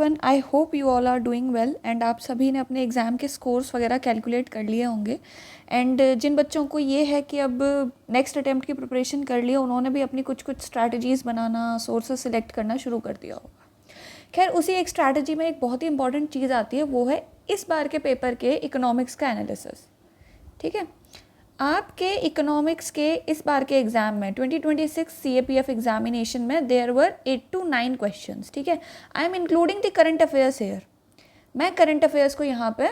One, I hope you all are doing well and आप सभी ने अपने एग्ज़ाम के स्कोर्स वगैरह कैलकुलेट कर लिए होंगे। एंड जिन बच्चों को ये है कि अब नेक्स्ट अटेम्प्ट की प्रिपरेशन कर ली, उन्होंने भी अपनी कुछ स्ट्रैटेजीज़ बनाना, सोर्सेज सिलेक्ट करना शुरू कर दिया होगा। खैर, उसी एक स्ट्रैटेजी में एक बहुत ही इंपॉर्टेंट चीज़ आती है, वो है इस बार के पेपर के इकोनॉमिक्स का एनालिसिस। ठीक है, आपके इकोनॉमिक्स के इस बार के एग्ज़ाम में 2026 CAPF एग्जामिनेशन में देयर वर 8 to 9 क्वेश्चंस। ठीक है, I am including the current affairs here, मैं करंट अफेयर्स को यहाँ पे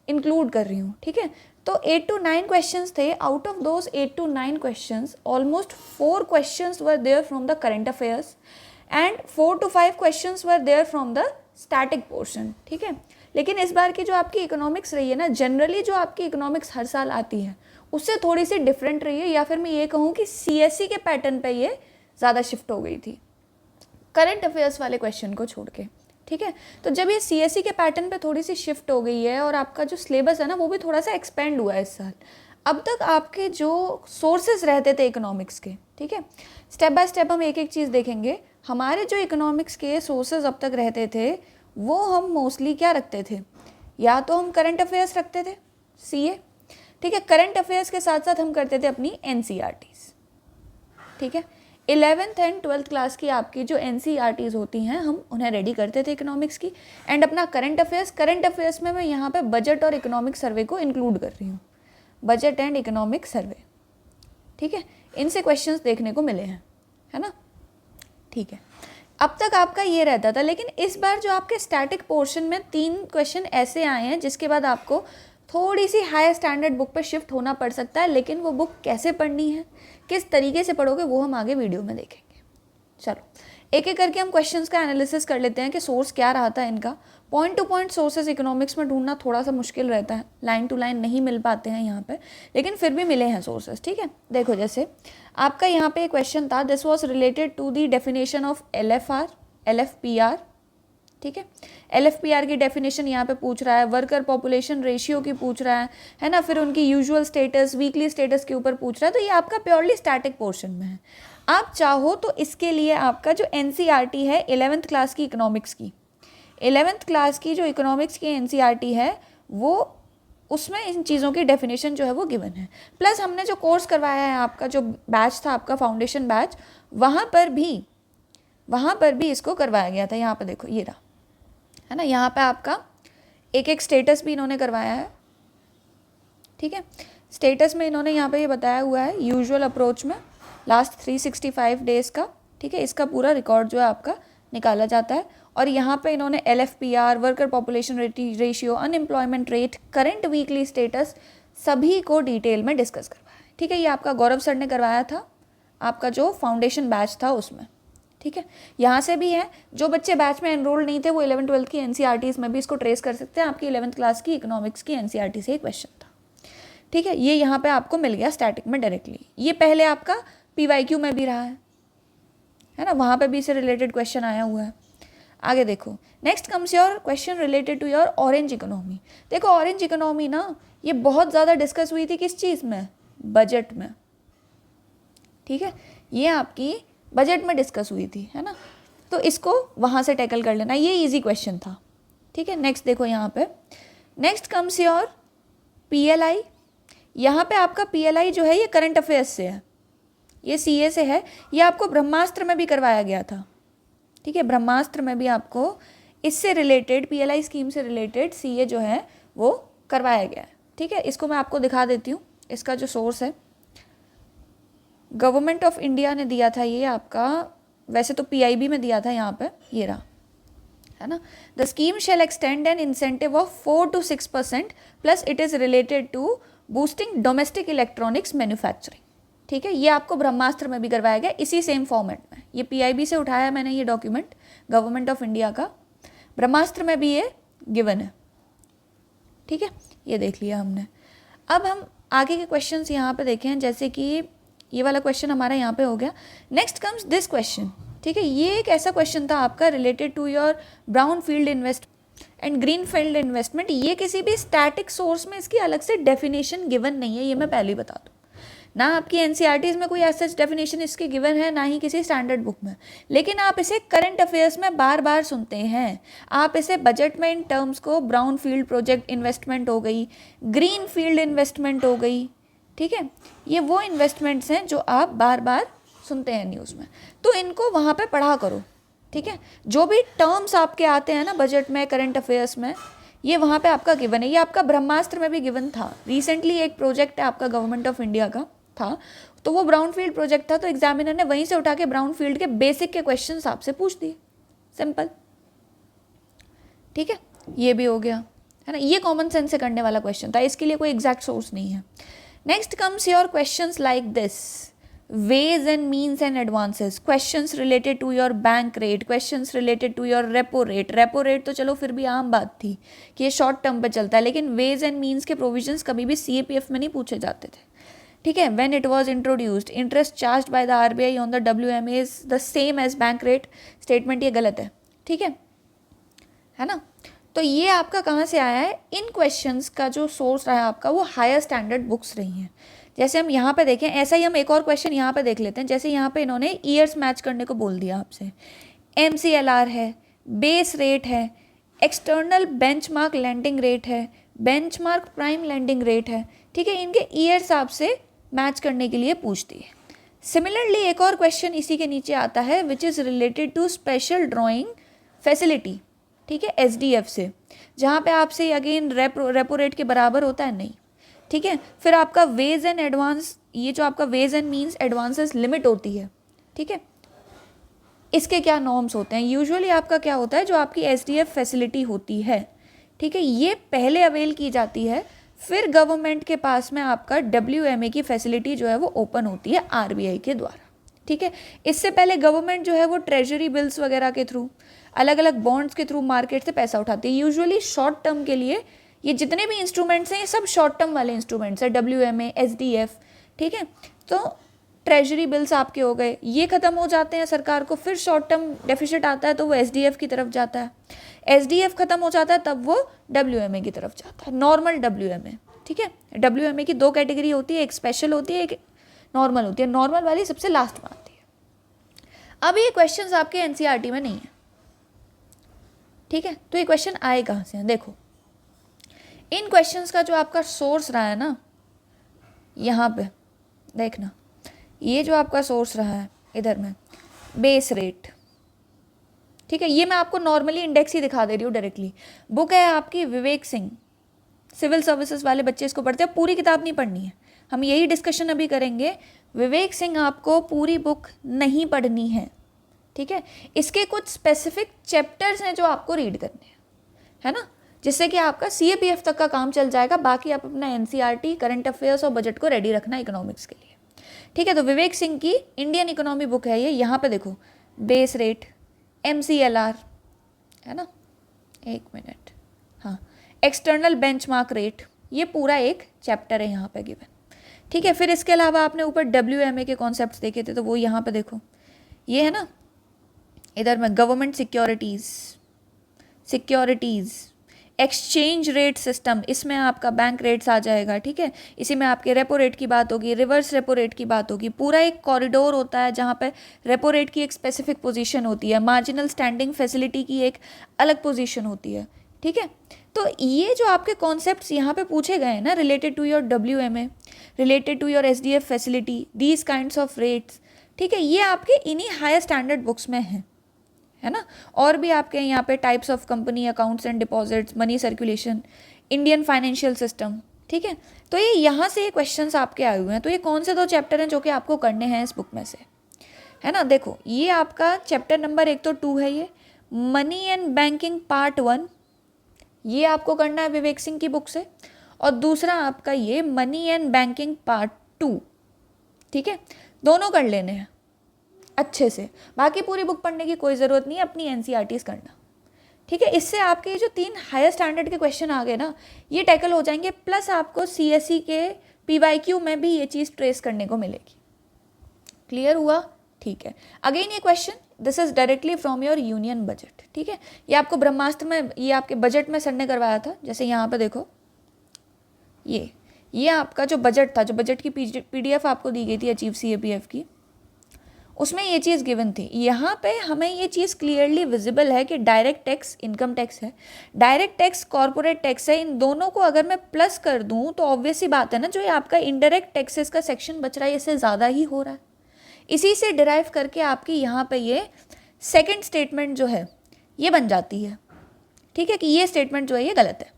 इंक्लूड कर रही हूँ। ठीक है, तो 8 to 9 क्वेश्चंस थे। Out of those 8 to 9 questions, almost 4 questions were there from the current affairs and 4 to 5 questions were there from the static portion. ठीक है, लेकिन इस बार की जो आपकी इकोनॉमिक्स रही है ना, जनरली जो आपकी इकोनॉमिक्स हर साल आती है उससे थोड़ी सी डिफरेंट रही है, या फिर मैं ये कहूँ कि CSE के पैटर्न पे ये ज़्यादा शिफ्ट हो गई थी करंट अफेयर्स वाले क्वेश्चन को छोड़ के। ठीक है, तो जब ये CSE के पैटर्न पे थोड़ी सी शिफ्ट हो गई है और आपका जो सिलेबस है ना वो भी थोड़ा सा एक्सपेंड हुआ है इस साल। अब तक आपके जो सोर्सेज रहते थे इकोनॉमिक्स के, ठीक है, स्टेप बाय स्टेप हम एक एक चीज़ देखेंगे। हमारे जो इकोनॉमिक्स के सोर्सेज अब तक रहते थे वो हम मोस्टली क्या रखते थे, या तो हम करंट अफेयर्स रखते थे CA। ठीक है, करंट अफेयर्स के साथ साथ हम करते थे अपनी NCERTs। ठीक है, 11th एंड 12th क्लास की आपकी जो NCERTs होती हैं हम उन्हें रेडी करते थे इकोनॉमिक्स की। एंड अपना करंट अफेयर्स में मैं यहाँ पे बजट और इकोनॉमिक सर्वे को इंक्लूड कर रही हूँ, बजट एंड इकोनॉमिक सर्वे। ठीक है, इनसे क्वेश्चंस देखने को मिले हैं, है ना। ठीक है, अब तक आपका ये रहता था, लेकिन इस बार जो आपके स्टैटिक पोर्शन में 3 क्वेश्चन ऐसे आए हैं जिसके बाद आपको थोड़ी सी हायर स्टैंडर्ड बुक पे शिफ्ट होना पड़ सकता है। लेकिन वो बुक कैसे पढ़नी है, किस तरीके से पढ़ोगे, वो हम आगे वीडियो में देखेंगे। चलो एक एक करके हम क्वेश्चंस का एनालिसिस कर लेते हैं कि सोर्स क्या रहा था इनका। Point two point sources economics में ढूंढना थोड़ा सा मुश्किल रहता है, लाइन टू लाइन नहीं मिल पाते हैं यहाँ पे, लेकिन फिर भी मिले हैं सोर्सेज। ठीक है, देखो जैसे आपका यहाँ पे एक क्वेश्चन था, this was related to the definition of LFR LFPR। ठीक है, LFPR की डेफिनेशन यहाँ पे पूछ रहा है, वर्कर पॉपुलेशन रेशियो की पूछ रहा है ना, फिर उनकी यूजुअल स्टेटस, वीकली स्टेटस के ऊपर पूछ रहा है। तो ये आपका प्योरली स्टैटिक पोर्शन में है। आप चाहो तो इसके लिए आपका जो NCERT है 11th क्लास की इकोनॉमिक्स की, 11th क्लास की जो इकोनॉमिक्स की NCERT है वो, उसमें इन चीज़ों की डेफिनेशन जो है वो गिवन है। प्लस हमने जो कोर्स करवाया है, आपका जो बैच था आपका फाउंडेशन बैच, वहाँ पर भी इसको करवाया गया था। यहाँ पर देखो ये रहा, है ना, यहाँ पे आपका एक एक स्टेटस भी इन्होंने करवाया है। ठीक है, स्टेटस में इन्होंने यहाँ पे ये बताया हुआ है यूजुअल अप्रोच में लास्ट 365 डेज़ का। ठीक है, इसका पूरा रिकॉर्ड जो है आपका निकाला जाता है। और यहाँ पे इन्होंने LFPR, worker population ratio, unemployment rate, current weekly status सभी को डिटेल में डिस्कस करवाया है। ठीक है, ये आपका गौरव सर ने करवाया था, आपका जो फाउंडेशन बैच था उसमें। ठीक है, यहाँ से भी है, जो बच्चे बैच में एनरोल नहीं थे वो 11th-12th की NCERTs में भी इसको ट्रेस कर सकते हैं। आपकी 11th क्लास की इकोनॉमिक्स की NCERT से एक क्वेश्चन था। ठीक है, ये यहाँ पे आपको मिल गया स्टैटिक में डायरेक्टली। ये पहले आपका PYQ में भी रहा है ना, वहाँ पे भी इससे रिलेटेड क्वेश्चन आया हुआ है। आगे देखो, next comes your question related to your orange economy. देखो ऑरेंज इकोनॉमी ना ये बहुत ज़्यादा डिस्कस हुई थी किस चीज़ में, बजट में। ठीक है, ये आपकी बजट में डिस्कस हुई थी, है ना, तो इसको वहाँ से टैकल कर लेना, ये इजी क्वेश्चन था। ठीक है, नेक्स्ट देखो यहाँ पे, नेक्स्ट कम्स योर PLI। यहाँ पे आपका PLI जो है ये करंट अफेयर्स से है, ये CA से है, ये आपको ब्रह्मास्त्र में भी करवाया गया था। ठीक है, ब्रह्मास्त्र में भी आपको इससे रिलेटेड PLI स्कीम से रिलेटेड CA जो है वो करवाया गया है। ठीक है, इसको मैं आपको दिखा देती हूँ, इसका जो सोर्स है गवर्नमेंट ऑफ इंडिया ने दिया था ये आपका, वैसे तो PIB में दिया था, यहाँ पे ये रहा, है ना। The scheme shall extend an incentive of 4 to 6% plus it is related to boosting domestic electronics manufacturing. ठीक है, ये आपको ब्रह्मास्त्र में भी करवाया गया इसी सेम फॉर्मेट में। ये PIB से उठाया है मैंने ये डॉक्यूमेंट गवर्नमेंट ऑफ इंडिया का, ब्रह्मास्त्र में भी ये गिवन है। ठीक है, ये देख लिया हमने। अब हम आगे के क्वेश्चंस यहाँ पे देखें, जैसे कि ये वाला क्वेश्चन हमारा यहाँ पे हो गया। Next comes this question. ठीक है, ये एक ऐसा क्वेश्चन था आपका related to your brownfield investment and greenfield investment. ये किसी भी स्टैटिक सोर्स में इसकी अलग से डेफिनेशन गिवन नहीं है, ये मैं पहले ही बता दूँ। ना आपकी एनसीईआरटीज़ में कोई ऐसा डेफिनेशन इसकी गिवन है, ना ही किसी स्टैंडर्ड बुक में, लेकिन आप इसे करंट अफेयर्स में बार बार सुनते हैं। आप इसे बजट में इन टर्म्स को ब्राउन फील्ड प्रोजेक्ट इन्वेस्टमेंट हो गई, ग्रीन फील्ड इन्वेस्टमेंट हो गई, ठीक है, ये वो इन्वेस्टमेंट्स हैं जो आप बार बार सुनते हैं न्यूज़ में, तो इनको वहाँ पे पढ़ा करो, ठीक है। जो भी टर्म्स आपके आते हैं ना बजट में, करंट अफेयर्स में, ये वहाँ पे आपका गिवन है। ये आपका ब्रह्मास्त्र में भी गिवन था। रिसेंटली एक प्रोजेक्ट है आपका गवर्नमेंट ऑफ इंडिया का था, तो वो ब्राउन फील्ड प्रोजेक्ट था, तो एग्जामिनर ने वहीं से उठा के ब्राउन फील्ड के बेसिक के क्वेश्चंस आपसे पूछ दिए, सिंपल, ठीक है। ये भी हो गया, है ना, ये कॉमन सेंस से करने वाला क्वेश्चन था, इसके लिए कोई एग्जैक्ट सोर्स नहीं है। Next comes your questions like this, ways and means and advances, questions related to your bank rate, questions related to your repo rate। repo rate तो चलो फिर भी आम बात थी कि ये शॉर्ट टर्म पे चलता है, लेकिन ways and means के प्रोविजंस कभी भी CAPF में नहीं पूछे जाते थे, ठीक है। when it was introduced, interest charged by the RBI on the WMA is the same as bank rate, statement ये गलत है, ठीक है ना। तो ये आपका कहाँ से आया है, इन क्वेश्चंस का जो सोर्स रहा है आपका वो हायर स्टैंडर्ड बुक्स रही हैं। जैसे हम यहाँ पे देखें, ऐसा ही हम एक और क्वेश्चन यहाँ पे देख लेते हैं। जैसे यहाँ पे इन्होंने ईयर्स मैच करने को बोल दिया आपसे, MCLR है, बेस रेट है, एक्सटर्नल बेंचमार्क लैंडिंग रेट है, बेंचमार्क प्राइम लैंडिंग रेट है, ठीक है, इनके ईयर्स आपसे मैच करने के लिए पूछती है। सिमिलरली एक और क्वेश्चन इसी के नीचे आता है which is related to special drawing facility, ठीक है, SDF से, जहाँ पे आपसे अगेन रेपो रेट के बराबर होता है, नहीं, ठीक है। फिर आपका वेज एंड एडवांस, ये जो आपका ways and means advances limit होती है, ठीक है, इसके क्या नॉर्म्स होते हैं। यूजुअली आपका क्या होता है, जो आपकी SDF फैसिलिटी होती है, ठीक है, ये पहले अवेल की जाती है, फिर गवर्नमेंट के पास में आपका WMA की फैसिलिटी जो है वो ओपन होती है RBI के द्वारा, ठीक है। इससे पहले गवर्नमेंट जो है वो ट्रेजरी बिल्स वगैरह के थ्रू, अलग अलग बॉन्ड्स के थ्रू मार्केट से पैसा उठाती है। यूजुअली शॉर्ट टर्म के लिए ये जितने भी इंस्ट्रूमेंट्स हैं ये सब शॉर्ट टर्म वाले इंस्ट्रूमेंट्स हैं, WMA, SDF, ठीक है। तो ट्रेजरी बिल्स आपके हो गए, ये ख़त्म हो जाते हैं सरकार को, फिर शॉर्ट टर्म डेफिसिट आता है तो वो SDF की तरफ जाता है, SDF ख़त्म हो जाता है तब वो WMA की तरफ जाता है, नॉर्मल WMA, ठीक है। WMA की दो कैटेगरी होती है, एक स्पेशल होती है, एक नॉर्मल होती है, नॉर्मल वाली सबसे लास्ट में आती है। अब ये क्वेश्चंस आपके NCERT में नहीं है, ठीक है, तो ये क्वेश्चन आए कहाँ से हैं, देखो इन क्वेश्चंस का जो आपका सोर्स रहा है ना, यहाँ पे देखना, ये जो आपका सोर्स रहा है इधर में बेस रेट, ठीक है, ये मैं आपको नॉर्मली इंडेक्स ही दिखा दे रही हूँ डायरेक्टली। बुक है आपकी विवेक सिंह, सिविल सर्विसेज वाले बच्चे इसको पढ़ते हैं, पूरी किताब नहीं पढ़नी है, हम यही डिस्कशन अभी करेंगे। विवेक सिंह आपको पूरी बुक नहीं पढ़नी है, ठीक है, इसके कुछ स्पेसिफिक चैप्टर्स हैं जो आपको रीड करने हैं, है ना, जिससे कि आपका CAPF तक का काम चल जाएगा। बाकी आप अपना NCERT, करंट अफेयर्स और बजट को रेडी रखना इकोनॉमिक्स के लिए, ठीक है। तो विवेक सिंह की इंडियन इकोनॉमी बुक है ये, यहाँ पे देखो बेस रेट, MCLR, है ना, एक मिनट, हाँ, एक्सटर्नल बेंचमार्क रेट, ये पूरा एक चैप्टर है यहाँ पे गिवन, ठीक है। फिर इसके अलावा आपने ऊपर WMA के कॉन्सेप्ट्स देखे थे, तो वो यहाँ पे देखो, ये है ना, इधर में government securities, exchange rate system, इसमें आपका बैंक रेट्स आ जाएगा, ठीक है। इसी में आपके रेपो रेट की बात होगी, रिवर्स रेपो रेट की बात होगी, पूरा एक कॉरिडोर होता है जहाँ पे रेपो रेट की एक स्पेसिफिक पोजीशन होती है, मार्जिनल स्टैंडिंग फैसिलिटी की एक अलग पोजीशन होती है, ठीक है। तो ये जो आपके कॉन्सेप्ट्स यहाँ पे पूछे गए हैं ना, related to your WMA, related to your SDF facility, these kinds of rates, ठीक है, ये आपके इन्हीं हायर स्टैंडर्ड बुक्स में हैं, है ना। और भी आपके यहाँ पे types of company accounts and deposits, money circulation, Indian financial system, ठीक है। तो ये यहाँ से ये क्वेश्चंस आपके आए हुए हैं। तो ये कौन से दो चैप्टर हैं जो कि आपको करने हैं इस बुक में से, है ना। देखो ये आपका चैप्टर नंबर 1 तो 2 है, ये मनी एंड बैंकिंग पार्ट 1, ये आपको करना है विवेक सिंह की बुक से, और दूसरा आपका ये मनी एंड बैंकिंग पार्ट 2, ठीक है, दोनों कर लेने हैं अच्छे से। बाकी पूरी बुक पढ़ने की कोई ज़रूरत नहीं है, अपनी NCERTs करना, ठीक है। इससे आपके जो 3 हायर स्टैंडर्ड के क्वेश्चन आ गए ना, ये टैकल हो जाएंगे, प्लस आपको CSE के PYQ में भी ये चीज़ ट्रेस करने को मिलेगी। क्लियर हुआ, ठीक है। अगेन ये question, this is directly from your union budget, ठीक है। ये आपको ब्रह्मास्त्र में, ये आपके बजट में सर ने करवाया था। जैसे यहाँ पे देखो, ये ये आपका जो बजट था, जो बजट की PDF आपको दी गई थी अचीव CAPF की, उसमें ये चीज़ गिवन थी। यहाँ पे हमें ये चीज़ क्लियरली विजिबल है कि डायरेक्ट टैक्स इनकम टैक्स है, डायरेक्ट टैक्स कॉर्पोरेट टैक्स है, इन दोनों को अगर मैं प्लस कर दूँ तो ऑब्वियस ही बात है ना, जो ये आपका इनडायरेक्ट टैक्सेस का सेक्शन बच रहा है इससे ज़्यादा ही हो रहा है। इसी से डिराइव करके आपकी यहाँ पे ये सेकंड स्टेटमेंट जो है ये बन जाती है, ठीक है, कि ये स्टेटमेंट जो है ये गलत है।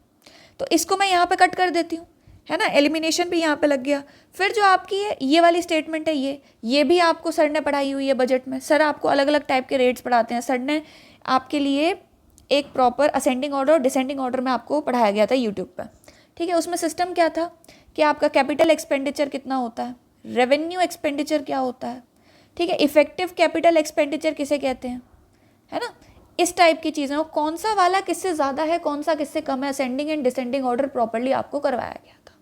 तो इसको मैं यहाँ पे कट कर देती हूँ, है ना, एलिमिनेशन भी यहाँ पे लग गया। फिर जो आपकी ये वाली स्टेटमेंट है, ये भी आपको सर ने पढ़ाई हुई है बजट में। सर आपको अलग अलग टाइप के रेट्स पढ़ाते हैं, सर ने आपके लिए एक प्रॉपर असेंडिंग ऑर्डर और डिसेंडिंग ऑर्डर में आपको पढ़ाया गया था यूट्यूब पर, ठीक है। उसमें सिस्टम क्या था कि आपका कैपिटल एक्सपेंडिचर कितना होता है, रेवेन्यू एक्सपेंडिचर क्या होता है, ठीक है, इफेक्टिव कैपिटल एक्सपेंडिचर किसे कहते हैं, है ना, इस टाइप की चीज़ें। और कौन सा वाला किससे ज़्यादा है, कौन सा किससे कम है, ascending and descending order properly आपको करवाया गया था,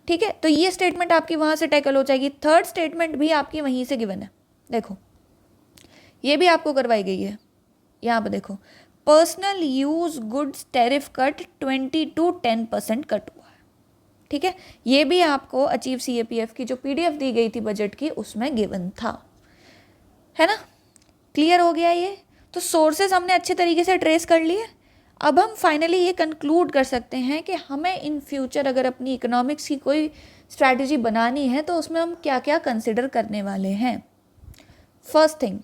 ठीक है। तो ये स्टेटमेंट आपकी वहाँ से टैकल हो जाएगी। थर्ड स्टेटमेंट भी आपकी वहीं से गिवन है, देखो ये भी आपको करवाई गई है। यहाँ पे देखो, personal use goods tariff cut 20 to 10% cut हुआ है, ठीक है। ये भी आपको अचीव CAPF की जो PDF दी गई थी बजट की उसमें गिवन था, है ना। क्लियर हो गया ये। तो सोर्सेज हमने अच्छे तरीके से ट्रेस कर लिए। अब हम फाइनली ये कंक्लूड कर सकते हैं कि हमें इन फ्यूचर अगर अपनी इकोनॉमिक्स की कोई स्ट्रैटेजी बनानी है तो उसमें हम क्या क्या कंसिडर करने वाले हैं। फर्स्ट थिंग,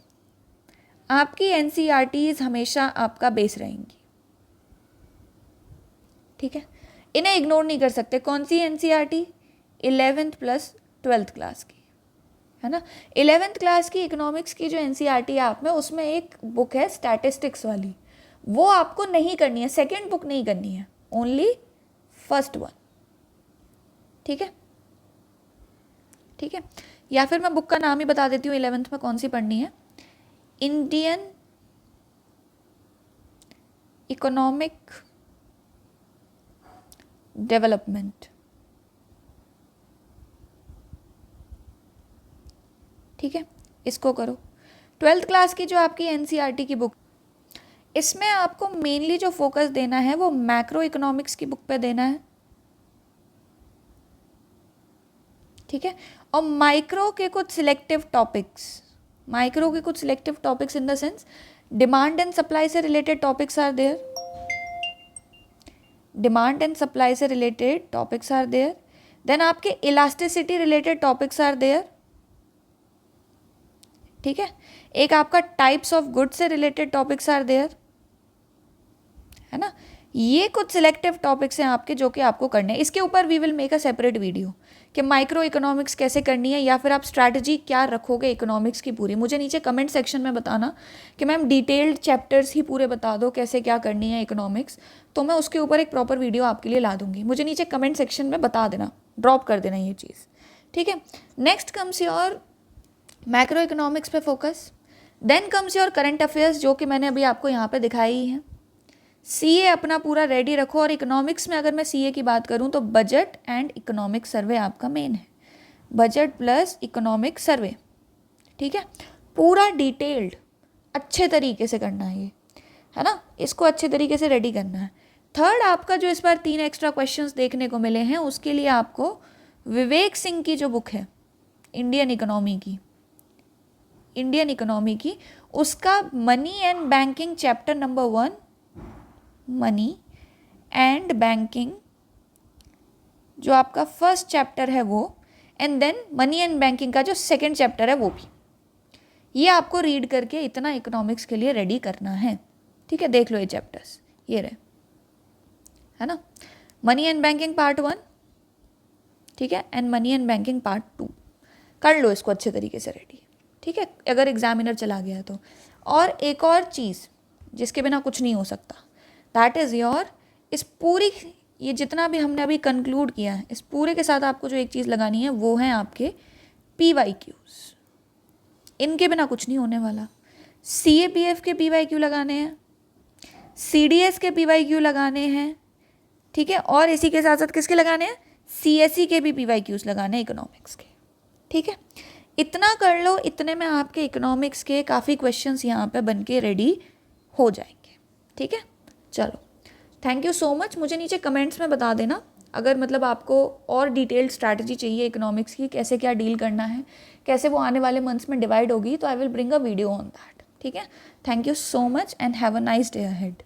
आपकी NCERTs हमेशा आपका बेस रहेंगी, ठीक है, इन्हें इग्नोर नहीं कर सकते। कौन सी NCERT? 11th plus 12th class की, है ना। 11th क्लास की इकोनॉमिक्स की जो NCERT है आप में, उसमें एक बुक है स्टैटिस्टिक्स वाली, वो आपको नहीं करनी है, सेकेंड बुक नहीं करनी है, ओनली फर्स्ट वन, ठीक है, ठीक है। या फिर मैं बुक का नाम ही बता देती हूँ 11th में कौन सी पढ़नी है, इंडियन इकोनॉमिक डेवलपमेंट, ठीक है, इसको करो। 12th क्लास की जो आपकी NCERT की बुक, इसमें आपको मेनली जो फोकस देना है वो मैक्रो इकोनॉमिक्स की बुक पे देना है, ठीक है। और माइक्रो के कुछ सिलेक्टिव टॉपिक्स, माइक्रो के कुछ selective topics in the sense demand and supply से related topics are there, demand and supply से related topics are there, then आपके elasticity related topics are there, ठीक है। एक आपका टाइप्स ऑफ गुड्स से रिलेटेड टॉपिक्स आर देयर, है ना। ये कुछ सिलेक्टिव टॉपिक्स हैं आपके जो कि आपको करने हैं। इसके ऊपर we will make a separate video कि माइक्रो इकोनॉमिक्स कैसे करनी है, या फिर आप स्ट्रैटेजी क्या रखोगे इकोनॉमिक्स की पूरी। मुझे नीचे कमेंट सेक्शन में बताना कि मैम डिटेल्ड चैप्टर्स ही पूरे बता दो कैसे क्या करनी है इकोनॉमिक्स, तो मैं उसके ऊपर एक प्रॉपर वीडियो आपके लिए ला दूंगी। मुझे नीचे कमेंट सेक्शन में बता देना, ड्रॉप कर देना ये चीज़, ठीक है। Next comes your macro economics पे focus, then comes your current affairs जो कि मैंने अभी आपको यहाँ पे दिखाई ही है। CA अपना पूरा रेडी रखो। और इकोनॉमिक्स में अगर मैं CA की बात करूँ तो बजट एंड इकोनॉमिक सर्वे आपका मेन है, बजट प्लस इकोनॉमिक सर्वे, ठीक है। पूरा डिटेल्ड अच्छे तरीके से करना है ये, है ना, इसको अच्छे तरीके से रेडी करना है। थर्ड, आपका जो इस बार 3 एक्स्ट्रा क्वेश्चंस देखने को मिले हैं उसके लिए आपको विवेक सिंह की जो बुक है इंडियन इकोनॉमी की, उसका money and banking chapter number 1, money and banking जो आपका फर्स्ट चैप्टर है वो, and then money and banking का जो सेकंड चैप्टर है वो भी, ये आपको रीड करके इतना इकोनॉमिक्स के लिए रेडी करना है, ठीक है। देख लो ये चैप्टर्स, ये रहे, है ना, मनी एंड बैंकिंग पार्ट 1, ठीक है, and money and banking part 2, कर लो इसको अच्छे तरीके से रेडी, ठीक है, अगर एग्जामिनर चला गया तो। और एक और चीज़ जिसके बिना कुछ नहीं हो सकता, दैट इज़ योर, इस पूरी ये जितना भी हमने अभी कंक्लूड किया है इस पूरे के साथ आपको जो एक चीज़ लगानी है वो है आपके PYQs। इनके बिना कुछ नहीं होने वाला। CAPF के PYQ लगाने हैं, CDS के PYQ लगाने हैं, ठीक है, और इसी के साथ साथ किसके लगाने हैं, CSE के भी PYQs लगाने हैं इकोनॉमिक्स के, ठीक है। इतना कर लो, इतने में आपके इकोनॉमिक्स के काफ़ी क्वेश्चंस यहाँ पे बन के रेडी हो जाएंगे, ठीक है। चलो, थैंक यू सो मच। मुझे नीचे कमेंट्स में बता देना अगर मतलब आपको और डिटेल्ड स्ट्रैटेजी चाहिए इकोनॉमिक्स की, कैसे क्या डील करना है, कैसे वो आने वाले मंथ्स में डिवाइड होगी, तो I will bring a video on that. ठीक है, thank you so much and have a nice day ahead.